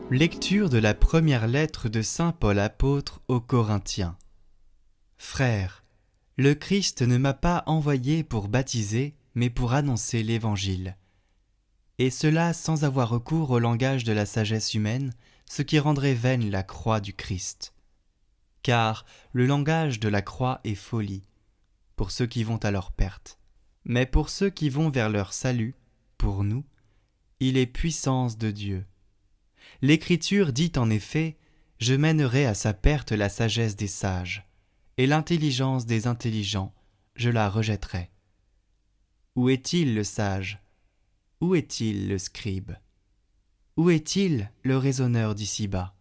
Lecture de la première lettre de saint Paul apôtre aux Corinthiens. Frères, le Christ ne m'a pas envoyé pour baptiser, mais pour annoncer l'Évangile. Et cela sans avoir recours au langage de la sagesse humaine, ce qui rendrait vaine la croix du Christ. Car le langage de la croix est folie, pour ceux qui vont à leur perte. Mais pour ceux qui vont vers leur salut, pour nous, il est puissance de Dieu. L'Écriture dit en effet « Je mènerai à sa perte la sagesse des sages, et l'intelligence des intelligents, je la rejetterai. » Où est-il le sage? Où est-il le scribe? Où est-il le raisonneur d'ici-bas?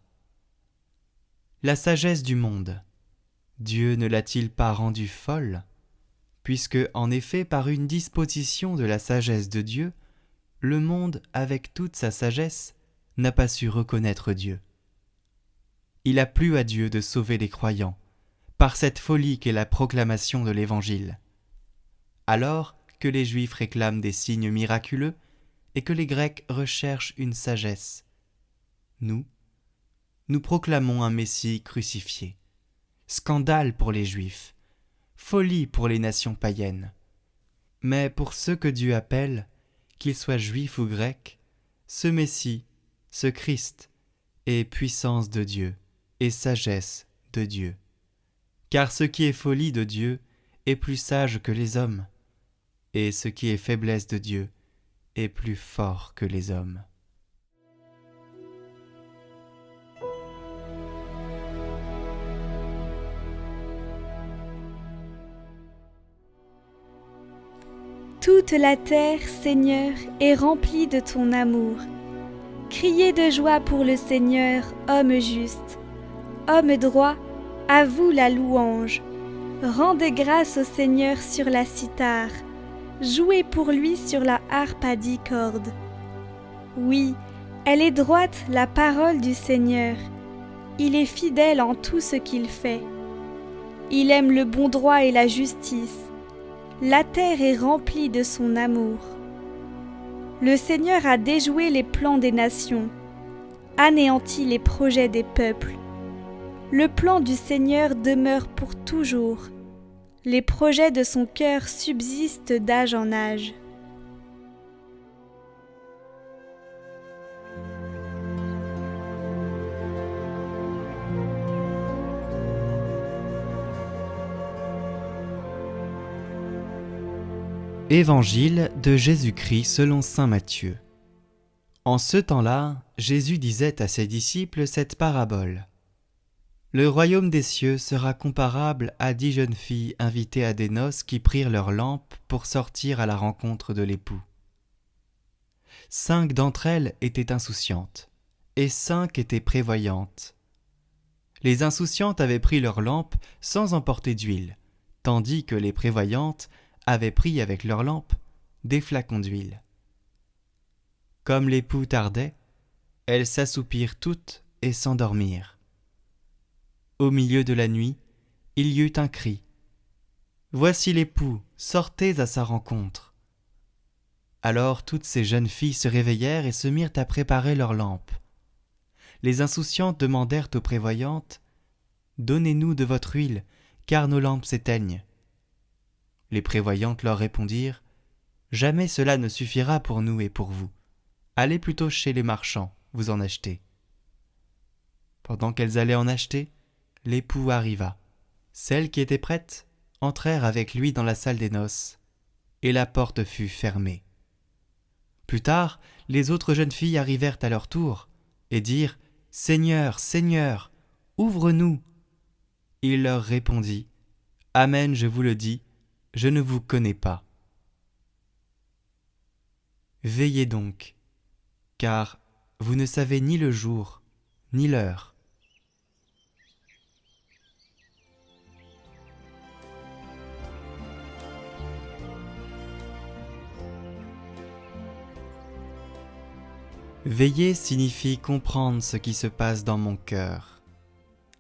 La sagesse du monde, Dieu ne l'a-t-il pas rendue folle? Puisque, en effet, par une disposition de la sagesse de Dieu, le monde, avec toute sa sagesse, n'a pas su reconnaître Dieu. Il a plu à Dieu de sauver les croyants, par cette folie qu'est la proclamation de l'Évangile. Alors que les Juifs réclament des signes miraculeux et que les Grecs recherchent une sagesse, nous proclamons un Messie crucifié. Scandale pour les Juifs, folie pour les nations païennes. Mais pour ceux que Dieu appelle, qu'ils soient Juifs ou Grecs, ce Messie, ce Christ, est puissance de Dieu et sagesse de Dieu. Car ce qui est folie de Dieu est plus sage que les hommes, et ce qui est faiblesse de Dieu est plus fort que les hommes. Toute la terre, Seigneur, est remplie de ton amour. Criez de joie pour le Seigneur, homme juste. Homme droit, à vous la louange. Rendez grâce au Seigneur sur la cithare. Jouez pour lui sur la harpe à 10 cordes. Oui, elle est droite, la parole du Seigneur. Il est fidèle en tout ce qu'il fait. Il aime le bon droit et la justice. La terre est remplie de son amour. Le Seigneur a déjoué les plans des nations, anéanti les projets des peuples. Le plan du Seigneur demeure pour toujours. Les projets de son cœur subsistent d'âge en âge. Évangile de Jésus-Christ selon saint Matthieu. En ce temps-là, Jésus disait à ses disciples cette parabole. Le royaume des cieux sera comparable à 10 jeunes filles invitées à des noces qui prirent leurs lampes pour sortir à la rencontre de l'époux. 5 d'entre elles étaient insouciantes, et 5 étaient prévoyantes. Les insouciantes avaient pris leurs lampes sans emporter d'huile, tandis que les prévoyantes avaient pris avec leurs lampes des flacons d'huile. Comme l'époux tardait, elles s'assoupirent toutes et s'endormirent. Au milieu de la nuit, il y eut un cri. « Voici l'époux, sortez à sa rencontre !» Alors toutes ces jeunes filles se réveillèrent et se mirent à préparer leurs lampes. Les insouciantes demandèrent aux prévoyantes « Donnez-nous de votre huile, car nos lampes s'éteignent. » Les prévoyantes leur répondirent « Jamais cela ne suffira pour nous et pour vous. Allez plutôt chez les marchands, vous en achetez. » Pendant qu'elles allaient en acheter, l'époux arriva. Celles qui étaient prêtes entrèrent avec lui dans la salle des noces, et la porte fut fermée. Plus tard, les autres jeunes filles arrivèrent à leur tour, et dirent « Seigneur, Seigneur, ouvre-nous !» Il leur répondit « Amen, je vous le dis, je ne vous connais pas. Veillez donc, car vous ne savez ni le jour, ni l'heure. » Veiller signifie comprendre ce qui se passe dans mon cœur.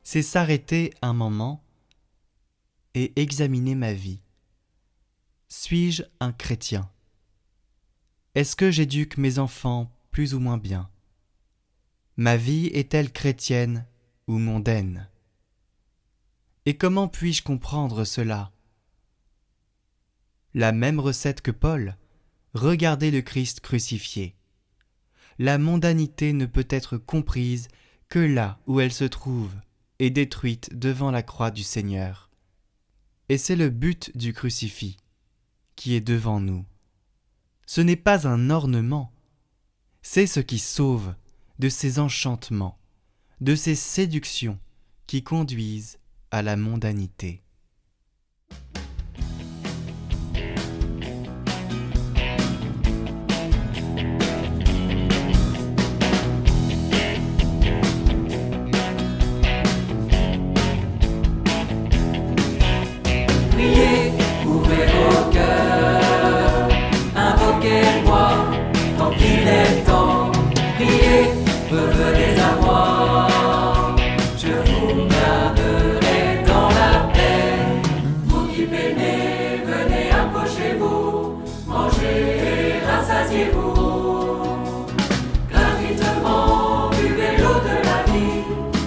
C'est s'arrêter un moment et examiner ma vie. Suis-je un chrétien? Est-ce que j'éduque mes enfants plus ou moins bien? Ma vie est-elle chrétienne ou mondaine? Et comment puis-je comprendre cela? La même recette que Paul, regardez le Christ crucifié. La mondanité ne peut être comprise que là où elle se trouve et détruite devant la croix du Seigneur. Et c'est le but du crucifix qui est devant nous. Ce n'est pas un ornement, c'est ce qui sauve de ces enchantements, de ces séductions qui conduisent à la mondanité. Priez, ouvrez vos cœurs, invoquez-moi tant qu'il est temps. Priez, revenez à moi, je vous garderai dans la paix. Vous qui peinez, venez approchez-vous, mangez et rassasiez-vous. Gratuitement, buvez l'eau de la vie,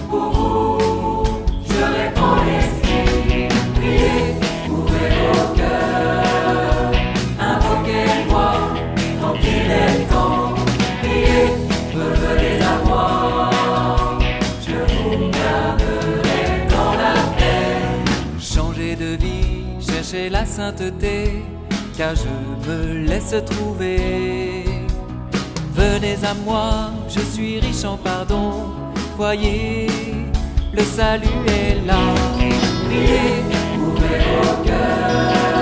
pour vous, je répands l'esprit. Priez, ouvrez vos cœurs, invoquez-moi tant qu'il est temps. Priez, revenez à moi, je vous garderai dans la paix. Changez de vie, cherchez la sainteté, car je me laisse trouver. Venez à moi, je suis riche en pardon, voyez, le salut est là. Priez, ouvrez vos cœurs,